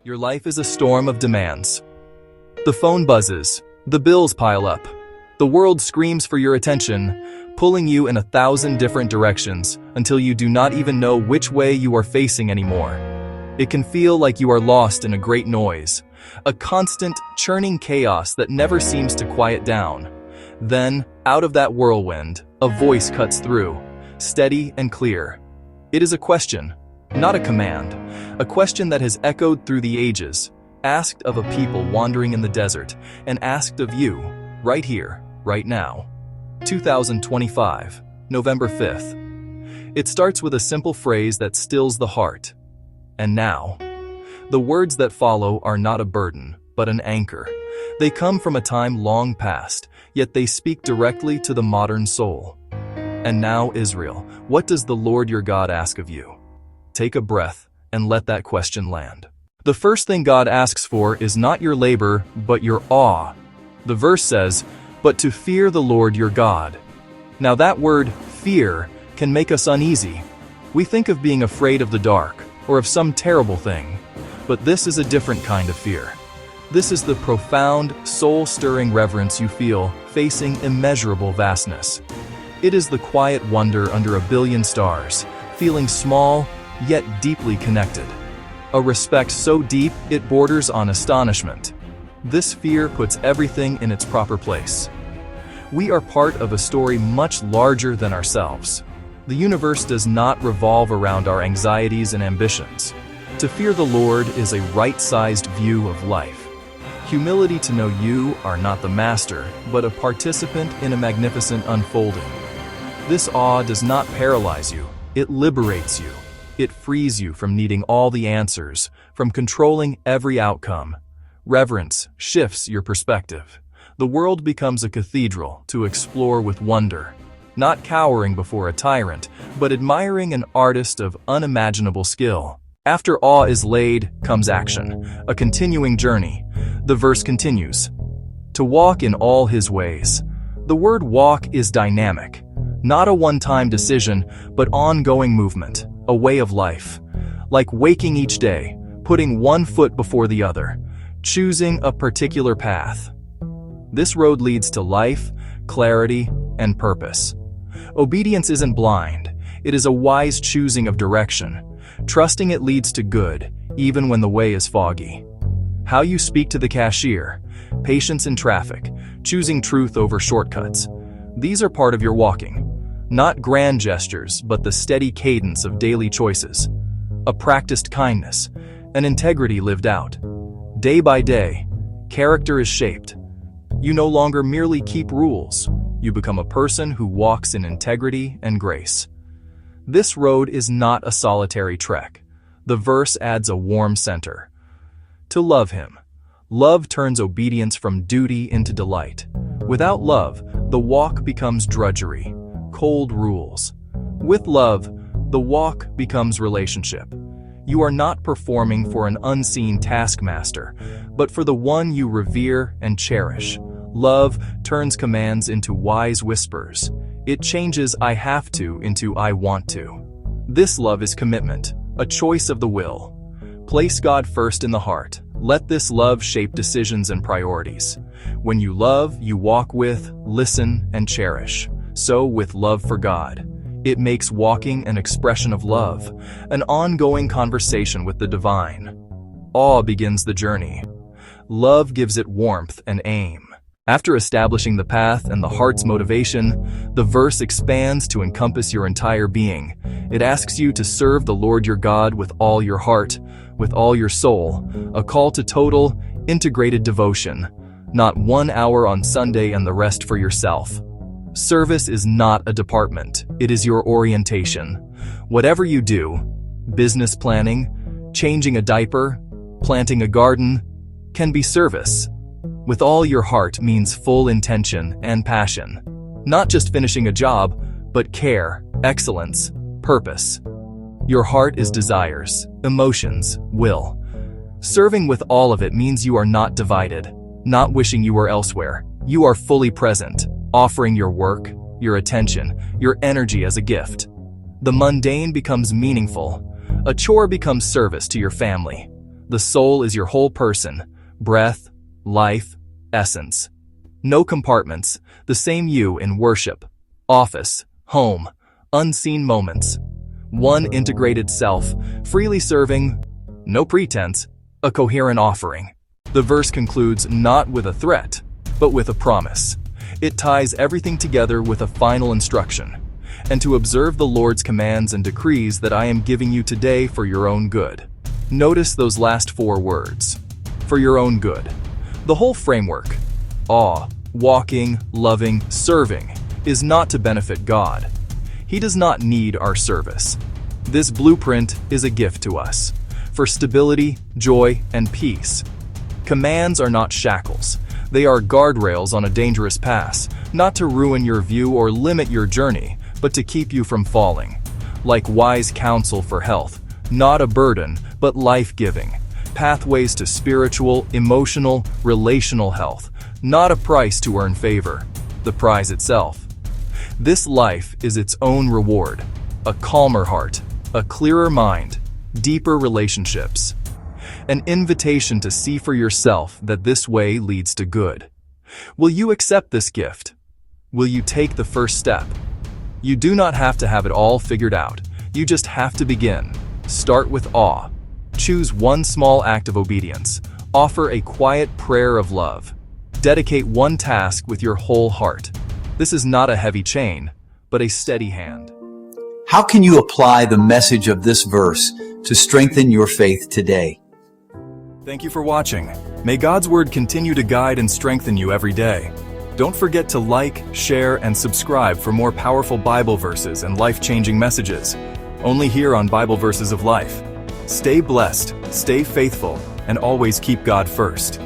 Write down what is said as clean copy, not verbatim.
Your life is a storm of demands. The phone buzzes, the bills pile up, the world screams for your attention, pulling you in 1,000 different directions until you do not even know which way you are facing anymore. It can feel like you are lost in a great noise, a constant, churning chaos that never seems to quiet down. Then, out of that whirlwind, a voice cuts through, steady and clear. It is a question, not a command, a question that has echoed through the ages, asked of a people wandering in the desert, and asked of you, right here, right now. 2025, November 5th. It starts with a simple phrase that stills the heart. And now. The words that follow are not a burden, but an anchor. They come from a time long past, yet they speak directly to the modern soul. And now, Israel, what does the Lord your God ask of you? Take a breath and let that question land. The first thing God asks for is not your labor, but your awe. The verse says, "But to fear the Lord your God." Now that word, fear, can make us uneasy. We think of being afraid of the dark, or of some terrible thing. But this is a different kind of fear. This is the profound, soul-stirring reverence you feel facing immeasurable vastness. It is the quiet wonder under a billion stars, feeling small, yet deeply connected. A respect so deep it borders on astonishment. This fear puts everything in its proper place. We are part of a story much larger than ourselves. The universe does not revolve around our anxieties and ambitions. To fear the Lord is a right-sized view of life. Humility to know you are not the master, but a participant in a magnificent unfolding. This awe does not paralyze you, it liberates you. It frees you from needing all the answers, from controlling every outcome. Reverence shifts your perspective. The world becomes a cathedral to explore with wonder, not cowering before a tyrant, but admiring an artist of unimaginable skill. After awe is laid, comes action, a continuing journey. The verse continues, "To walk in all his ways." The word walk is dynamic, not a one-time decision, but ongoing movement, a way of life. Like waking each day, putting one foot before the other, choosing a particular path. This road leads to life, clarity, and purpose. Obedience isn't blind, it is a wise choosing of direction. Trusting it leads to good, even when the way is foggy. How you speak to the cashier, patience in traffic, choosing truth over shortcuts. These are part of your walking. Not grand gestures, but the steady cadence of daily choices. A practiced kindness, an integrity lived out. Day by day, character is shaped. You no longer merely keep rules. You become a person who walks in integrity and grace. This road is not a solitary trek. The verse adds a warm center. To love him. Love turns obedience from duty into delight. Without love, the walk becomes drudgery, cold rules. With love, the walk becomes relationship. You are not performing for an unseen taskmaster, but for the one you revere and cherish. Love turns commands into wise whispers. It changes "I have to" into "I want to." This love is commitment, a choice of the will. Place God first in the heart. Let this love shape decisions and priorities. When you love, you walk with, listen, and cherish. So with love for God. It makes walking an expression of love, an ongoing conversation with the divine. Awe begins the journey. Love gives it warmth and aim. After establishing the path and the heart's motivation, the verse expands to encompass your entire being. It asks you to serve the Lord your God with all your heart, with all your soul, a call to total, integrated devotion, not 1 hour on Sunday and the rest for yourself. Service is not a department, it is your orientation. Whatever you do, business planning, changing a diaper, planting a garden, can be service. With all your heart means full intention and passion. Not just finishing a job, but care, excellence, purpose. Your heart is desires, emotions, will. Serving with all of it means you are not divided, not wishing you were elsewhere. You are fully present, offering your work, your attention, your energy as a gift. The mundane becomes meaningful. A chore becomes service to your family. The soul is your whole person, breath, life, essence. No compartments, the same you in worship, office, home, unseen moments. One integrated self, freely serving, no pretense, a coherent offering. The verse concludes not with a threat, but with a promise. It ties everything together with a final instruction, and to observe the Lord's commands and decrees that I am giving you today for your own good. Notice those last 4 words. For your own good. The whole framework, awe, walking, loving, serving, is not to benefit God. He does not need our service. This blueprint is a gift to us, for stability, joy, and peace. Commands are not shackles. They are guardrails on a dangerous path, not to ruin your view or limit your journey, but to keep you from falling. Like wise counsel for health, not a burden, but life-giving. Pathways to spiritual, emotional, relational health, not a price to earn favor, the prize itself. This life is its own reward, a calmer heart, a clearer mind, deeper relationships. An invitation to see for yourself that this way leads to good. Will you accept this gift? Will you take the first step? You do not have to have it all figured out. You just have to begin. Start with awe. Choose one small act of obedience. Offer a quiet prayer of love. Dedicate one task with your whole heart. This is not a heavy chain, but a steady hand. How can you apply the message of this verse to strengthen your faith today? Thank you for watching. May God's Word continue to guide and strengthen you every day. Don't forget to like, share, and subscribe for more powerful Bible verses and life-changing messages. Only here on Bible Verses of Life. Stay blessed, stay faithful, and always keep God first.